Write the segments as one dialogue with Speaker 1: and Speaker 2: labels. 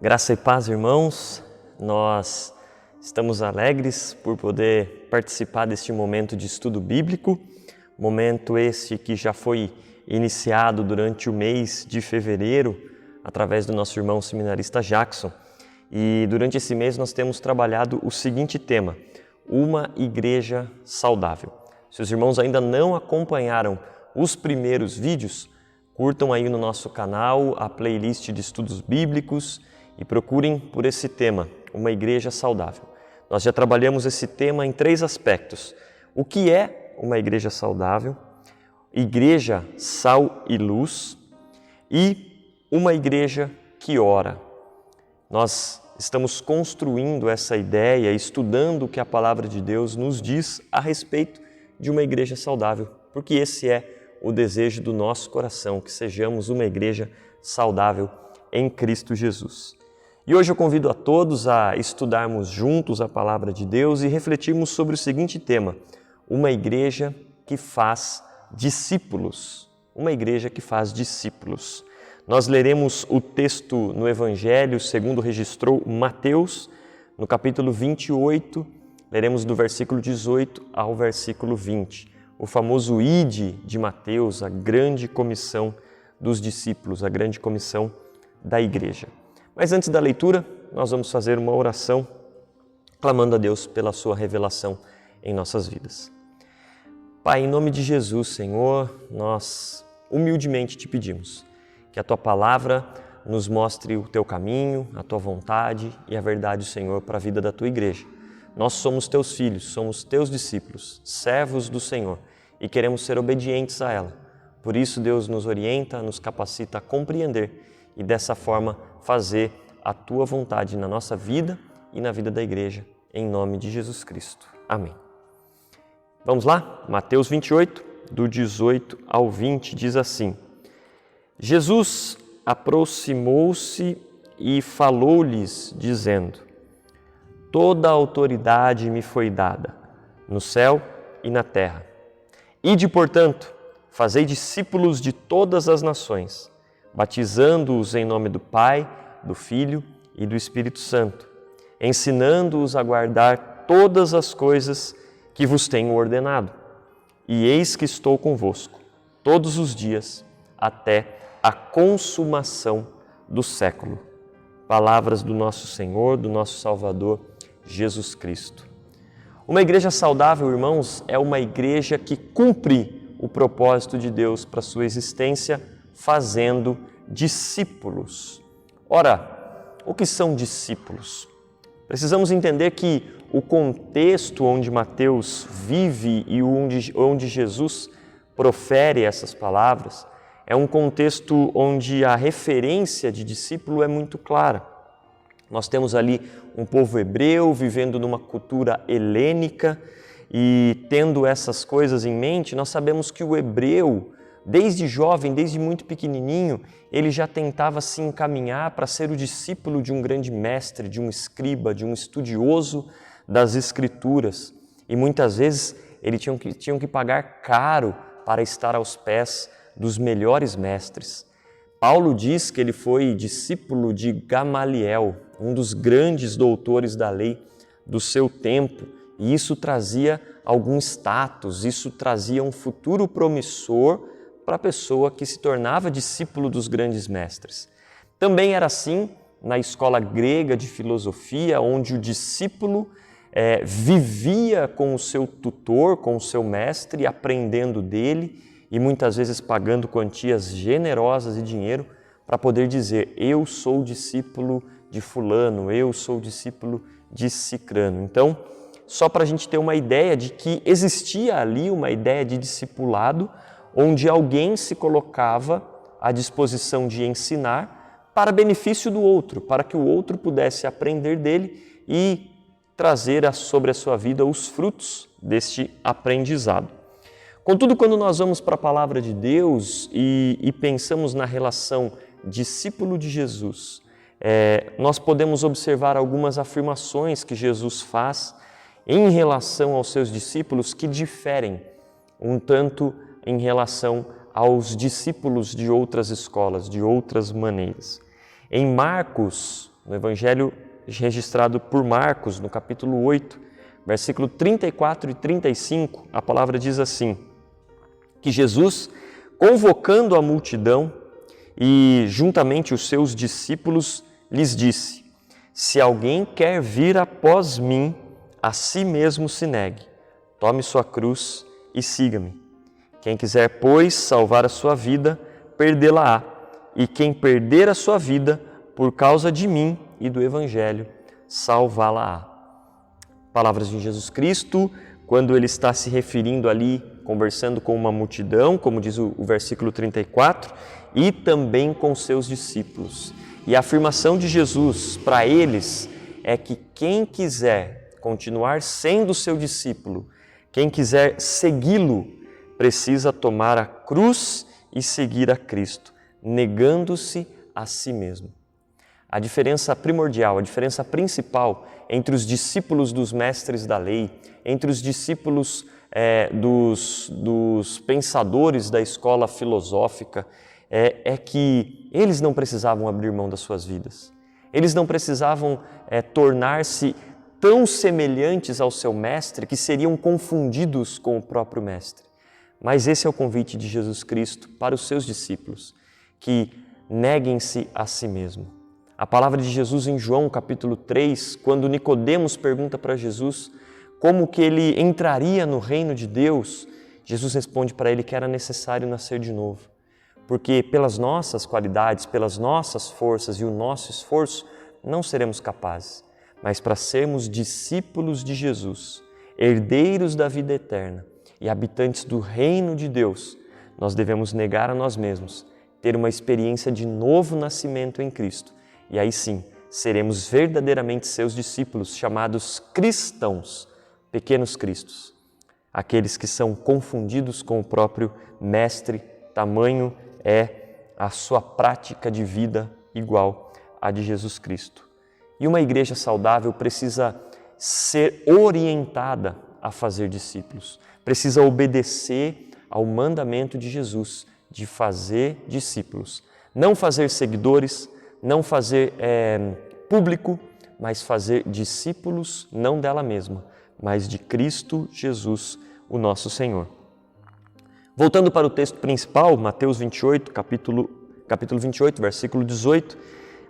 Speaker 1: Graça e paz, irmãos. Nós estamos alegres por poder participar deste momento de estudo bíblico, momento este que já foi iniciado durante o mês de fevereiro, através do nosso irmão seminarista Jackson. E durante esse mês nós temos trabalhado o seguinte tema: uma igreja saudável. Se os irmãos ainda não acompanharam os primeiros vídeos, curtam aí no nosso canal a playlist de estudos bíblicos e procurem por esse tema, uma igreja saudável. Nós já trabalhamos esse tema em 3 aspectos. O que é uma igreja saudável, igreja sal e luz e uma igreja que ora. Nós estamos construindo essa ideia, estudando o que a palavra de Deus nos diz a respeito de uma igreja saudável, porque esse é o desejo do nosso coração, que sejamos uma igreja saudável em Cristo Jesus. E hoje eu convido a todos a estudarmos juntos a palavra de Deus e refletirmos sobre o seguinte tema: uma igreja que faz discípulos. Uma igreja que faz discípulos. Nós leremos o texto no Evangelho segundo registrou Mateus, no capítulo 28, leremos do versículo 18 ao versículo 20. O famoso Ide de Mateus, a grande comissão dos discípulos, a grande comissão da igreja. Mas antes da leitura, nós vamos fazer uma oração clamando a Deus pela sua revelação em nossas vidas. Pai, em nome de Jesus, Senhor, nós humildemente te pedimos que a tua palavra nos mostre o teu caminho, a tua vontade e a verdade, Senhor, para a vida da tua igreja. Nós somos teus filhos, somos teus discípulos, servos do Senhor e queremos ser obedientes a ela. Por isso, Deus nos orienta, nos capacita a compreender e dessa forma fazer a tua vontade na nossa vida e na vida da igreja, em nome de Jesus Cristo. Amém. Vamos lá? Mateus 28, do 18 ao 20, diz assim: Jesus aproximou-se e falou-lhes, dizendo: toda a autoridade me foi dada, no céu e na terra. Ide, portanto, fazei discípulos de todas as nações, batizando-os em nome do Pai, do Filho e do Espírito Santo, ensinando-os a guardar todas as coisas que vos tenho ordenado. E eis que estou convosco todos os dias, até a consumação do século. Palavras do nosso Senhor, do nosso Salvador, Jesus Cristo. Uma igreja saudável, irmãos, é uma igreja que cumpre o propósito de Deus para a sua existência, fazendo discípulos. Ora, o que são discípulos? Precisamos entender que o contexto onde Mateus vive e onde Jesus profere essas palavras é um contexto onde a referência de discípulo é muito clara. Nós temos ali um povo hebreu vivendo numa cultura helênica e tendo essas coisas em mente, nós sabemos que o hebreu, desde jovem, desde muito pequenininho, ele já tentava se encaminhar para ser o discípulo de um grande mestre, de um escriba, de um estudioso das Escrituras. E muitas vezes eles tinham que pagar caro para estar aos pés dos melhores mestres. Paulo diz que ele foi discípulo de Gamaliel, um dos grandes doutores da lei do seu tempo, e isso trazia algum status, isso trazia um futuro promissor para a pessoa que se tornava discípulo dos grandes mestres. Também era assim na escola grega de filosofia, onde o discípulo vivia com o seu tutor, com o seu mestre, aprendendo dele e muitas vezes pagando quantias generosas de dinheiro para poder dizer: eu sou discípulo de fulano, eu sou discípulo de cicrano. Então, só para a gente ter uma ideia de que existia ali uma ideia de discipulado, onde alguém se colocava à disposição de ensinar para benefício do outro, para que o outro pudesse aprender dele e trazer sobre a sua vida os frutos deste aprendizado. Contudo, quando nós vamos para a palavra de Deus e pensamos na relação discípulo de Jesus, nós podemos observar algumas afirmações que Jesus faz em relação aos seus discípulos que diferem um tanto em relação aos discípulos de outras escolas, de outras maneiras. Em Marcos, No Evangelho registrado por Marcos, no capítulo 8, versículo 34 e 35, a palavra diz assim, que Jesus, convocando a multidão e juntamente os seus discípulos, lhes disse: se alguém quer vir após mim, a si mesmo se negue, tome sua cruz e siga-me. Quem quiser, pois, salvar a sua vida, perdê-la-á, e quem perder a sua vida, por causa de mim e do Evangelho, salvá-la-á. Palavras de Jesus Cristo, quando ele está se referindo ali, conversando com uma multidão, como diz o versículo 34, e também com seus discípulos. E a afirmação de Jesus para eles é que quem quiser continuar sendo seu discípulo, quem quiser segui-lo, precisa tomar a cruz e seguir a Cristo, negando-se a si mesmo. A diferença primordial, a diferença principal entre os discípulos dos mestres da lei, entre os discípulos dos pensadores da escola filosófica, é que eles não precisavam abrir mão das suas vidas. Eles não precisavam tornar-se tão semelhantes ao seu mestre que seriam confundidos com o próprio mestre. Mas esse é o convite de Jesus Cristo para os seus discípulos, que neguem-se a si mesmo. A palavra de Jesus em João capítulo 3, quando Nicodemos pergunta para Jesus como que ele entraria no reino de Deus, Jesus responde para ele que era necessário nascer de novo. Porque pelas nossas qualidades, pelas nossas forças e o nosso esforço, não seremos capazes. Mas para sermos discípulos de Jesus, herdeiros da vida eterna e habitantes do reino de Deus, nós devemos negar a nós mesmos, ter uma experiência de novo nascimento em Cristo. E aí sim, seremos verdadeiramente seus discípulos, chamados cristãos, pequenos cristos. Aqueles que são confundidos com o próprio Mestre, tamanho é a sua prática de vida igual à de Jesus Cristo. E uma igreja saudável precisa ser orientada a fazer discípulos, precisa obedecer ao mandamento de Jesus de fazer discípulos. Não fazer seguidores, não fazer público, mas fazer discípulos não dela mesma, mas de Cristo Jesus, o nosso Senhor. Voltando para o texto principal, Mateus 28, capítulo 28, versículo 18,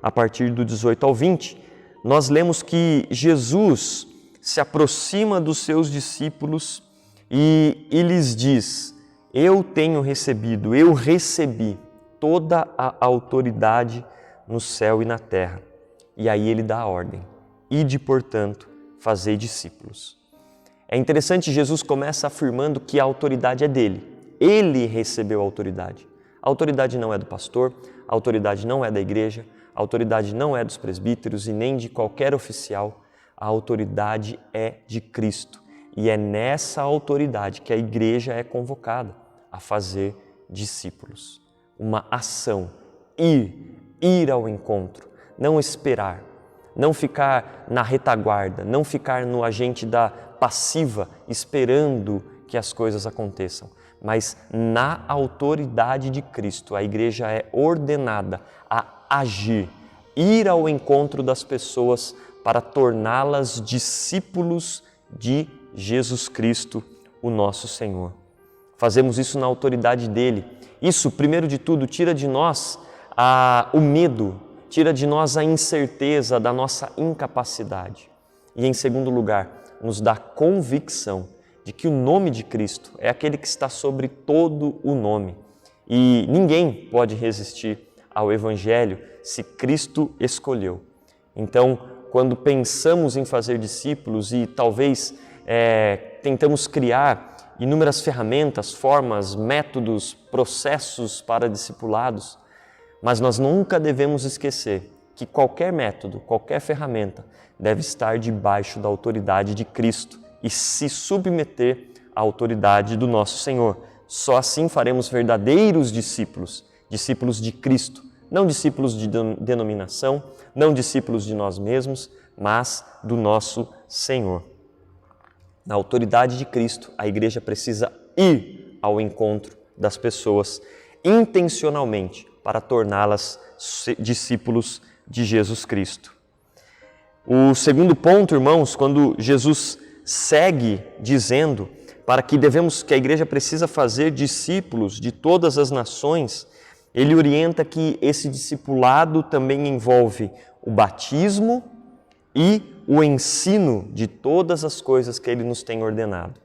Speaker 1: a partir do 18 ao 20, nós lemos que Jesus se aproxima dos seus discípulos e lhes diz: eu recebi toda a autoridade no céu e na terra. E aí ele dá a ordem: ide, portanto, fazei discípulos. É interessante, Jesus começa afirmando que a autoridade é dele. Ele recebeu a autoridade. A autoridade não é do pastor, a autoridade não é da igreja, a autoridade não é dos presbíteros e nem de qualquer oficial. A autoridade é de Cristo. E é nessa autoridade que a igreja é convocada a fazer discípulos. Uma ação, ir ao encontro, não esperar, não ficar na retaguarda, não ficar no agente da passiva esperando que as coisas aconteçam. Mas na autoridade de Cristo, a igreja é ordenada a agir, ir ao encontro das pessoas para torná-las discípulos de Jesus Cristo, o nosso Senhor. Fazemos isso na autoridade dele. Isso, primeiro de tudo, tira de nós o medo, tira de nós a incerteza da nossa incapacidade. E em segundo lugar, nos dá convicção de que o nome de Cristo é aquele que está sobre todo o nome. E ninguém pode resistir ao Evangelho se Cristo escolheu. Então, quando pensamos em fazer discípulos e talvez tentamos criar inúmeras ferramentas, formas, métodos, processos para discipulados, mas nós nunca devemos esquecer que qualquer método, qualquer ferramenta deve estar debaixo da autoridade de Cristo e se submeter à autoridade do nosso Senhor. Só assim faremos verdadeiros discípulos, discípulos de Cristo, não discípulos de denominação, não discípulos de nós mesmos, mas do nosso Senhor. Na autoridade de Cristo, a igreja precisa ir ao encontro das pessoas intencionalmente para torná-las discípulos de Jesus Cristo. O segundo ponto, irmãos, quando Jesus segue dizendo que a igreja precisa fazer discípulos de todas as nações, ele orienta que esse discipulado também envolve o batismo e o ensino de todas as coisas que ele nos tem ordenado.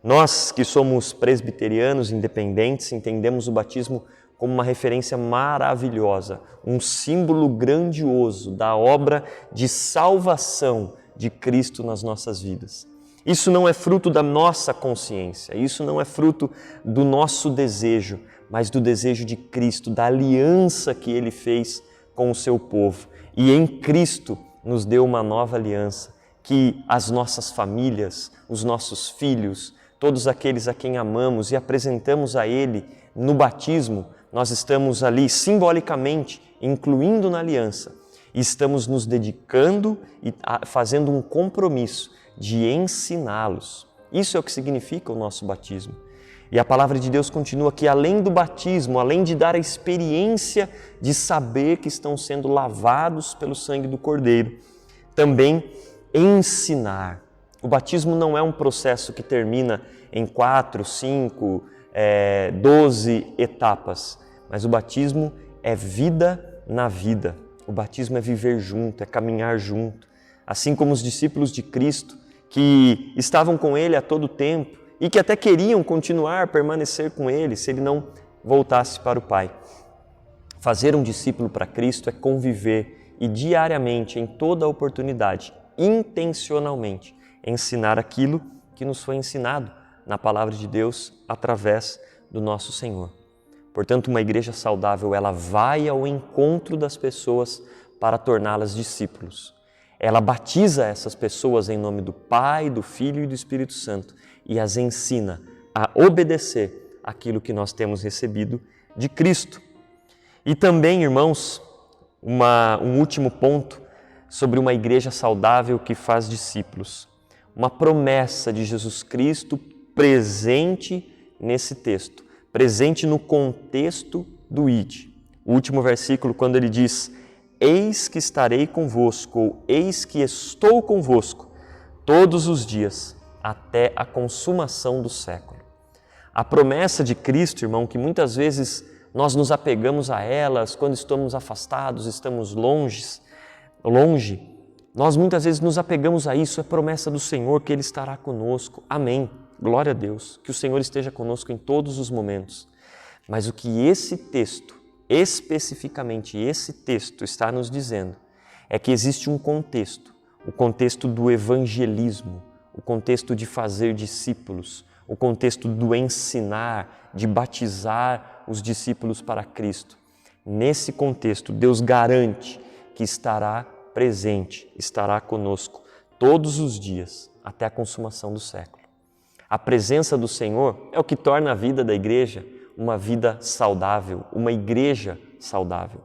Speaker 1: Nós que somos presbiterianos independentes entendemos o batismo como uma referência maravilhosa, um símbolo grandioso da obra de salvação de Cristo nas nossas vidas. Isso não é fruto da nossa consciência, isso não é fruto do nosso desejo, mas do desejo de Cristo, da aliança que Ele fez com o seu povo. E em Cristo nos deu uma nova aliança, que as nossas famílias, os nossos filhos, todos aqueles a quem amamos e apresentamos a Ele no batismo, nós estamos ali simbolicamente incluindo na aliança e estamos nos dedicando e fazendo um compromisso de ensiná-los. Isso é o que significa o nosso batismo. E a palavra de Deus continua que além do batismo, além de dar a experiência de saber que estão sendo lavados pelo sangue do Cordeiro, também ensinar. O batismo não é um processo que termina em 4, 5, 12 etapas, mas o batismo é vida na vida. O batismo é viver junto, é caminhar junto. Assim como os discípulos de Cristo, que estavam com Ele a todo tempo e que até queriam continuar, permanecer com Ele, se Ele não voltasse para o Pai. Fazer um discípulo para Cristo é conviver e diariamente, em toda a oportunidade, intencionalmente, ensinar aquilo que nos foi ensinado na Palavra de Deus através do nosso Senhor. Portanto, uma igreja saudável, ela vai ao encontro das pessoas para torná-las discípulos. Ela batiza essas pessoas em nome do Pai, do Filho e do Espírito Santo e as ensina a obedecer aquilo que nós temos recebido de Cristo. E também, irmãos, um último ponto sobre uma igreja saudável que faz discípulos. Uma promessa de Jesus Cristo presente nesse texto, presente no contexto do Ide. O último versículo, quando ele diz: eis que estarei convosco, ou eis que estou convosco, todos os dias, até a consumação do século. A promessa de Cristo, irmão, que muitas vezes nós nos apegamos a elas quando estamos afastados, estamos longe, nós muitas vezes nos apegamos a isso, é promessa do Senhor que Ele estará conosco. Amém. Glória a Deus, que o Senhor esteja conosco em todos os momentos. Mas o que esse texto, especificamente esse texto, está nos dizendo é que existe um contexto, o contexto do evangelismo, o contexto de fazer discípulos, o contexto do ensinar, de batizar os discípulos para Cristo. Nesse contexto, Deus garante que estará presente, estará conosco todos os dias até a consumação do século. A presença do Senhor é o que torna a vida da igreja uma vida saudável, uma igreja saudável.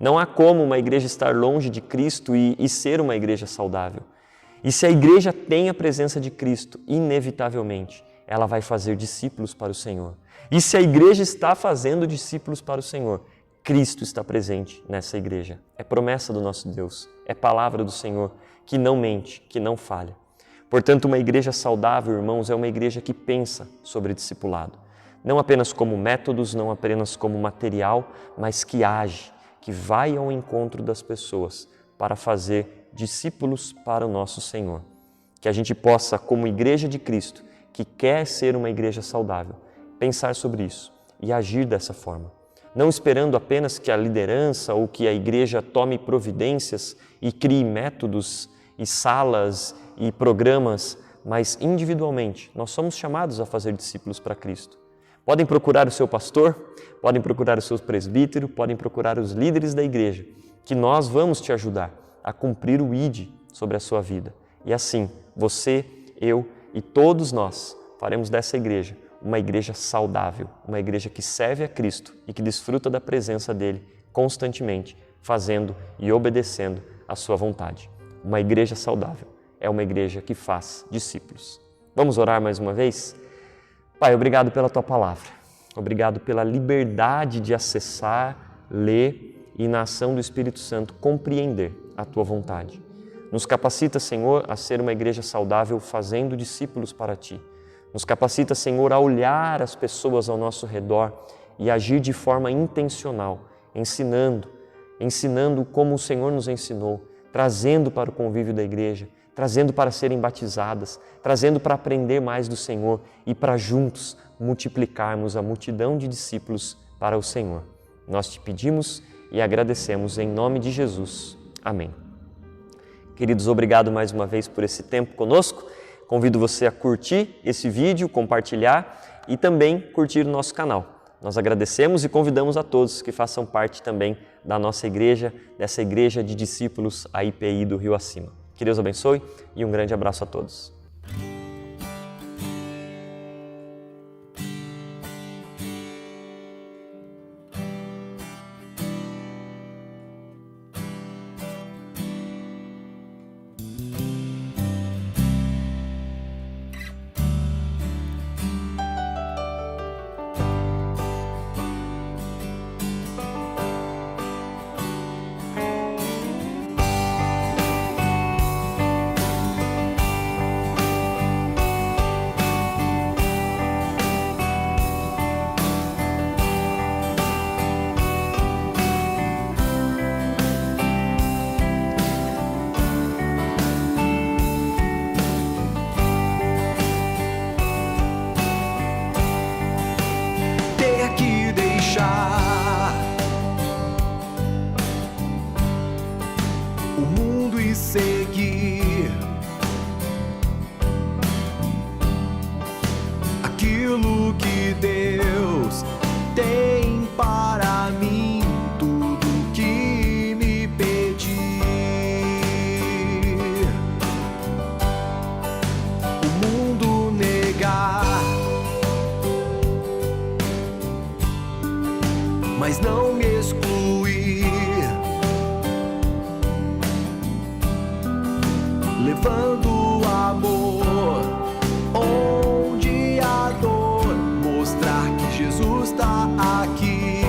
Speaker 1: Não há como uma igreja estar longe de Cristo e ser uma igreja saudável. E se a igreja tem a presença de Cristo, inevitavelmente, ela vai fazer discípulos para o Senhor. E se a igreja está fazendo discípulos para o Senhor, Cristo está presente nessa igreja. É promessa do nosso Deus, é palavra do Senhor, que não mente, que não falha. Portanto, uma igreja saudável, irmãos, é uma igreja que pensa sobre discipulado. Não apenas como métodos, não apenas como material, mas que age, que vai ao encontro das pessoas para fazer discípulos para o nosso Senhor. Que a gente possa, como igreja de Cristo, que quer ser uma igreja saudável, pensar sobre isso e agir dessa forma. Não esperando apenas que a liderança ou que a igreja tome providências e crie métodos e salas e programas, mas individualmente nós somos chamados a fazer discípulos para Cristo. Podem procurar o seu pastor, podem procurar o seu presbítero, podem procurar os líderes da igreja, que nós vamos te ajudar a cumprir o ID sobre a sua vida. E assim, você, eu e todos nós faremos dessa igreja uma igreja saudável, uma igreja que serve a Cristo e que desfruta da presença dEle constantemente, fazendo e obedecendo a sua vontade. Uma igreja saudável é uma igreja que faz discípulos. Vamos orar mais uma vez? Pai, obrigado pela Tua palavra. Obrigado pela liberdade de acessar, ler e na ação do Espírito Santo compreender a Tua vontade. Nos capacita, Senhor, a ser uma igreja saudável, fazendo discípulos para Ti. Nos capacita, Senhor, a olhar as pessoas ao nosso redor e agir de forma intencional, ensinando como o Senhor nos ensinou, trazendo para o convívio da igreja, trazendo para serem batizadas, trazendo para aprender mais do Senhor e para juntos multiplicarmos a multidão de discípulos para o Senhor. Nós te pedimos e agradecemos em nome de Jesus. Amém. Queridos, obrigado mais uma vez por esse tempo conosco. Convido você a curtir esse vídeo, compartilhar e também curtir o nosso canal. Nós agradecemos e convidamos a todos que façam parte também da nossa igreja, dessa igreja de discípulos, a IPI do Rio Acima. Que Deus abençoe e um grande abraço a todos.
Speaker 2: O mundo e seguir aquilo que Deus tem para mim, tudo que me pedir. O mundo negar, mas não me excluir, levando amor onde a dor, mostrar que Jesus está aqui.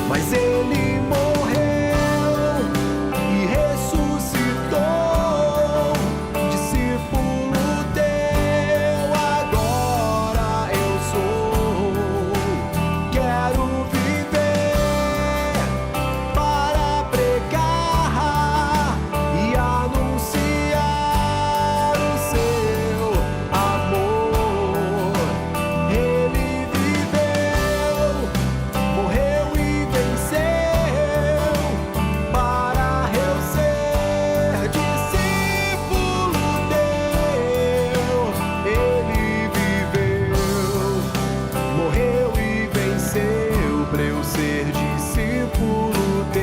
Speaker 2: Mas Ele morreu e ressuscitou, discípulo teu, agora eu sou. Quero viver para pregar e anunciar o seu amor. Ele viveu, morreu e venceu para eu ser discípulo teu. Ele viveu, morreu e venceu para eu ser discípulo teu.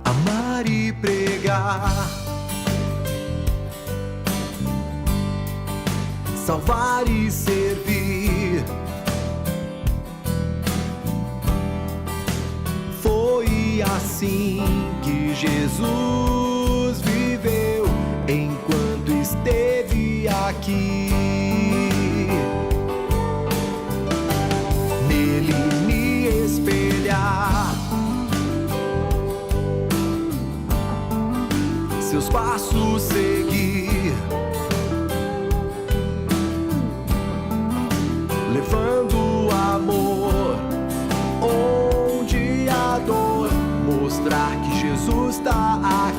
Speaker 2: Amar e pregar, salvar e servir, foi assim que Jesus viveu enquanto esteve aqui. Nele me espelhar, seus passos seguir, levando amor onde a dor, mostrar que Jesus está aqui.